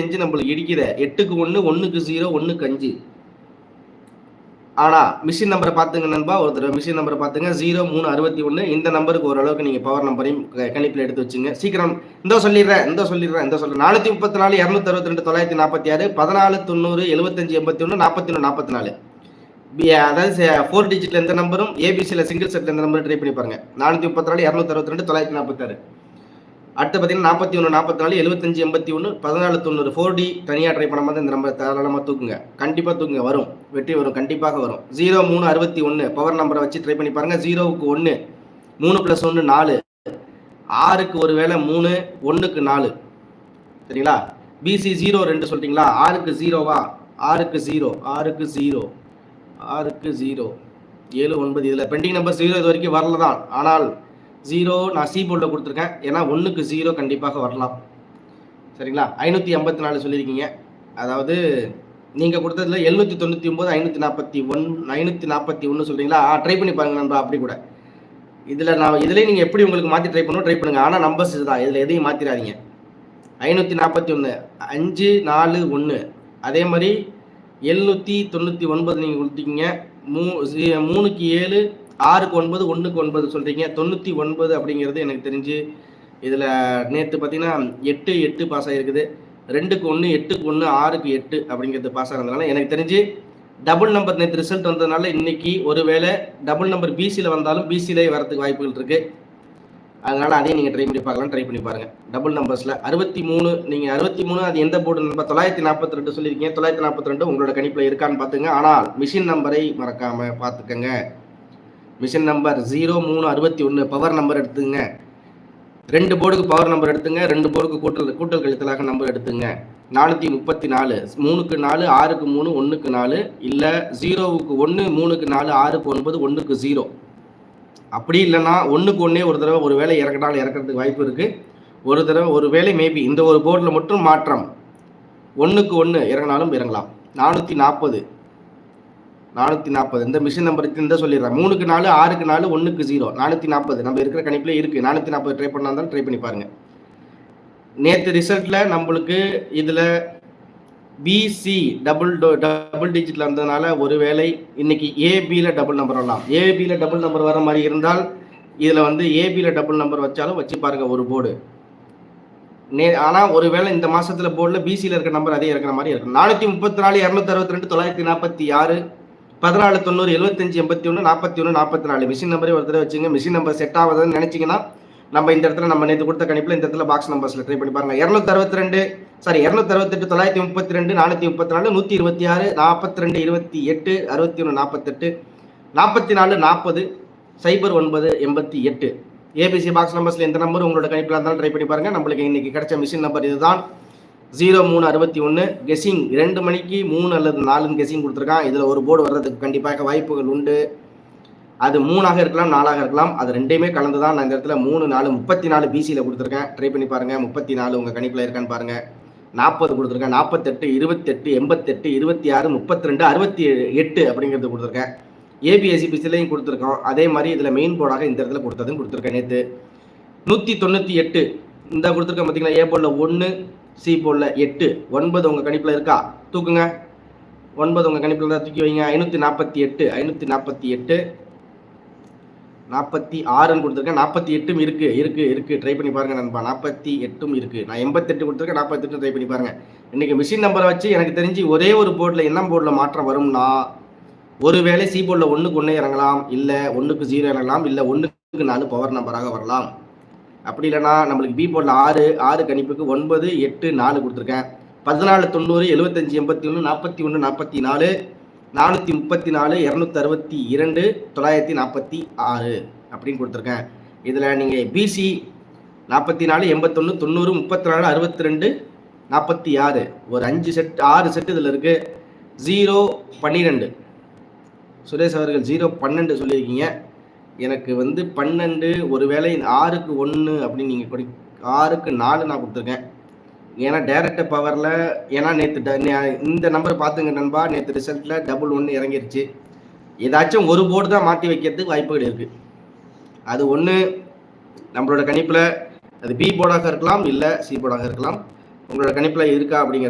5 நம்மளுக்கு இடிக்குத 8க்கு 1 1க்கு 0 1க்கு 5. ஆனா மிஷின் நம்பரை பார்த்துங்க நண்பா, ஒருத்தர் மிஷின் நம்பரை பார்த்துங்க 0361. இந்த நம்பருக்கு ஓரளவுக்கு நீங்க பவர் நம்பரையும் கணிப்பில் எடுத்து வச்சுங்க. சீக்கிரம் இந்த சொல்லிடுறேன் 434 262 946 14 90 75 81 41 44. அதாவது 4 டிஜிட்ல எந்த நம்பரும், ஏபிசியில் சிங்கிள் செட்ல எந்த நம்பரும் ட்ரை பண்ணி பாருங்க. 434 262 946. அடுத்து பார்த்தீங்கன்னா 41 44 75 81 14 90 4D தனியாக ட்ரை பண்ண மாதிரி இந்த நம்பர் தாராளமாக தூக்குங்க. கண்டிப்பாக தூக்குங்க, வரும், வெற்றி வரும், கண்டிப்பாக வரும். 0361 பவர் நம்பரை வச்சு ட்ரை பண்ணி பாருங்க. 0க்கு 1 3 + 1 4, 6க்கு ஒரு வேளை 3 1க்கு 4. சரிங்களா? பிசி 02 சொல்லிட்டீங்களா? 6க்கு 0வா? 6க்கு 0 6க்கு 0 6க்கு 0 7 9. இதில் பெண்டிங் நம்பர் 0 இது வரைக்கும் வரல தான். ஆனால் 0 நான் சி போர்டில் கொடுத்துருக்கேன். ஏன்னா 1க்கு 0 கண்டிப்பாக வரலாம். சரிங்களா? 554 சொல்லியிருக்கீங்க. அதாவது நீங்கள் கொடுத்ததுல 799 541 சொல்கிறீங்களா? ட்ரை பண்ணி பாருங்க நண்பா. அப்படி கூட இதில் நீங்கள் எப்படி உங்களுக்கு மாற்றி ட்ரை பண்ணணும் ட்ரை பண்ணுங்கள். ஆனால் நம்பர்ஸ் இதுதான், இதில் எதையும் மாற்றிடாதீங்க. 541 5 4 1. அதே மாதிரி 799 நீங்கள் கொடுத்தீங்க. 3க்கு 7 6க்கு 9 1க்கு 9 சொல்கிறீங்க. 99 அப்படிங்கிறது எனக்கு தெரிஞ்சு இதில் நேற்று பார்த்தீங்கன்னா 8 8 பாஸ் ஆகிருக்குது. 2க்கு 1 8க்கு 1 6க்கு 8 அப்படிங்கிறது பாஸ் ஆகிறதுனால எனக்கு தெரிஞ்சு டபுள் நம்பர் நேற்று ரிசல்ட் வந்ததுனால இன்னைக்கு ஒருவேளை டபுள் நம்பர் பிசியில் வந்தாலும் பிசியிலே வரதுக்கு வாய்ப்புகள் இருக்குது. அதனால் அதையும் நீங்கள் ட்ரை பண்ணி பார்க்கலாம். ட்ரை பண்ணி பாருங்கள். டபுள் நம்பர்ஸில் 63 நீங்கள் 63 அது எந்த போர்டு நம்பர்? 942 சொல்லியிருக்கீங்க. 942 உங்களோட கணிப்பில் இருக்கான்னு பார்த்துங்க. ஆனால் மிஷின் நம்பரை மறக்காமல் பார்த்துக்கங்க. மிஷின் நம்பர் 0361 பவர் நம்பர் எடுத்துங்க. 2 போர்டுக்கு பவர் நம்பர் எடுத்துங்க. 2 போர்டுக்கு கூட்டல் கழித்தலாக நம்பர் எடுத்துங்க. 434 3க்கு 4 6க்கு 3 1க்கு 4. இல்லை 0க்கு 1 3க்கு 4 6க்கு 9 1க்கு 0. அப்படி இல்லைன்னா 1க்கு 1 ஒரு தடவை ஒரு வேலை இறக்கிறதுக்கு வாய்ப்பு இருக்குது. ஒரு தடவை ஒரு வேலை மேபி இந்த ஒரு போர்டில் மட்டும் மாற்றம். 1க்கு 1 இறங்கினாலும் இறங்கலாம். 440 இந்த மிஷின் நம்பருக்கு இந்த சொல்லிடுறேன். 3க்கு 4 6க்கு 4 1க்கு 0 440 நம்ம இருக்கிற கணிப்பில் இருக்குது. 440 ட்ரை பண்ணா இருந்தாலும் ட்ரை பண்ணி பாருங்கள். நேற்று ரிசல்ட்டில் நம்மளுக்கு இதில் பிசி டபுள் டிஜிட்டில் இருந்ததுனால ஒருவேளை இன்னைக்கு ஏபியில் டபுள் நம்பர் வரலாம். ஏபியில் டபுள் நம்பர் வர மாதிரி இருந்தால் இதில் ஏபியில் டபுள் நம்பர் வச்சாலும் வச்சு பாருங்கள் ஒரு போர்டு. ஆனால் ஒருவேளை இந்த மாதத்தில் போர்டில் பிசியில் இருக்கிற நம்பர் அதே இருக்கிற மாதிரி இருக்கும். 434 262 946 14 90 75 81 41 44 மிஷின் நம்பரே ஒரு தடவை வச்சுங்க. மிஷின் நம்பர் செட் ஆகுதுன்னு நினச்சிங்கன்னா நம்ம இந்த இடத்துல நம்ம நேற்று கொடுத்த கணிப்பில் இந்த இடத்துல பாக்ஸ் நம்பர்ஸில் ட்ரை பண்ணி பாருங்கள். 268 934 434 126 42 28 61 48 44 40 09 88 ஏபிசி பாக்ஸ் நம்பர்ஸில் எந்த நம்பர் உங்களோட கணிப்பில் இருந்தாலும் ட்ரை பண்ணி பாருங்கள். நம்மளுக்கு இன்னைக்கு கிடைச்ச மிஷின் நம்பர் இதுதான். 0361 கெஸிங் 2 மணிக்கு 3 அல்லது 4 கெஸிங் கொடுத்துருக்கான். இதில் ஒரு போர்டு வர்றதுக்கு கண்டிப்பாக வாய்ப்புகள் உண்டு. அது 3ஆக இருக்கலாம் 4ஆக இருக்கலாம். அது ரெண்டையுமே கலந்து தான் நான் இந்த இடத்துல 3 4 34 பிசியில் கொடுத்துருக்கேன். ட்ரை பண்ணி பாருங்கள். 34 உங்கள் கணிப்பில் இருக்கான்னு பாருங்கள். 40 கொடுத்துருக்கேன். 48 28 88 26 32 68 அப்படிங்கிறது கொடுத்துருக்கேன். ஏபிஎஸ்சிபிசிலையும் கொடுத்துருக்கோம். அதே மாதிரி இதில் மெயின் போர்டாக இந்த இடத்துல கொடுத்துருக்கேன். நேற்று 198 இந்த கொடுத்துருக்கேன் பார்த்தீங்களா? ஏ போர்டில் 1 சி போர்டில் 8 9 உங்கள் கணிப்பில் இருக்கா? தூக்குங்க. 9 உங்கள் கணிப்பில் தான் தூக்கி வைங்க. 548 46 கொடுத்துருக்கேன். 48 இருக்கு ட்ரை பண்ணி பாருங்க நண்பா. 48 இருக்கு. நான் 88 கொடுத்துருக்கேன். 48 ட்ரை பண்ணி பாருங்க. இன்னைக்கு மிஷின் நம்பரை வச்சு எனக்கு தெரிஞ்சு ஒரே ஒரு போர்டில் என்ன போர்டில் மாற்றம் வரும்னா, ஒருவேளை சி போர்டில் 1க்கு 1 இறங்கலாம், இல்லை 1க்கு 0 இறங்கலாம், இல்லை 1க்கு 4 பவர் நம்பராக வரலாம். அப்படி இல்லைனா நம்மளுக்கு பி போர்டில் 6 கணிப்புக்கு 9 8 4 கொடுத்துருக்கேன். 14 90 75 81 41 44 434 262 946 அப்படின்னு கொடுத்துருக்கேன். இதில் நீங்கள் பிசி 44 81 90 34 62 46 ஒரு 6 செட்டு இதில் இருக்குது. 0 12 சுரேஷ் அவர்கள் 0 12 சொல்லியிருக்கீங்க. எனக்கு 12 ஒருவேளை 6க்கு 1 அப்படின்னு நீங்கள் 6க்கு 4 நான் கொடுத்துருக்கேன். ஏன்னா டைரக்ட் பவரில் ஏன்னா நேற்று இந்த நம்பரை பார்த்துங்க நண்பா. நேற்று ரிசல்ட்டில் டபுள் 1 இறங்கிருச்சு. ஏதாச்சும் ஒரு போர்டு தான் மாற்றி வைக்கிறதுக்கு வாய்ப்புகள் இருக்குது. அது ஒன்று நம்மளோட கணிப்பில் அது பி போர்டாக இருக்கலாம், இல்லை சி போர்டாக இருக்கலாம். உங்களோட கணிப்பில் இருக்கா அப்படிங்கிறது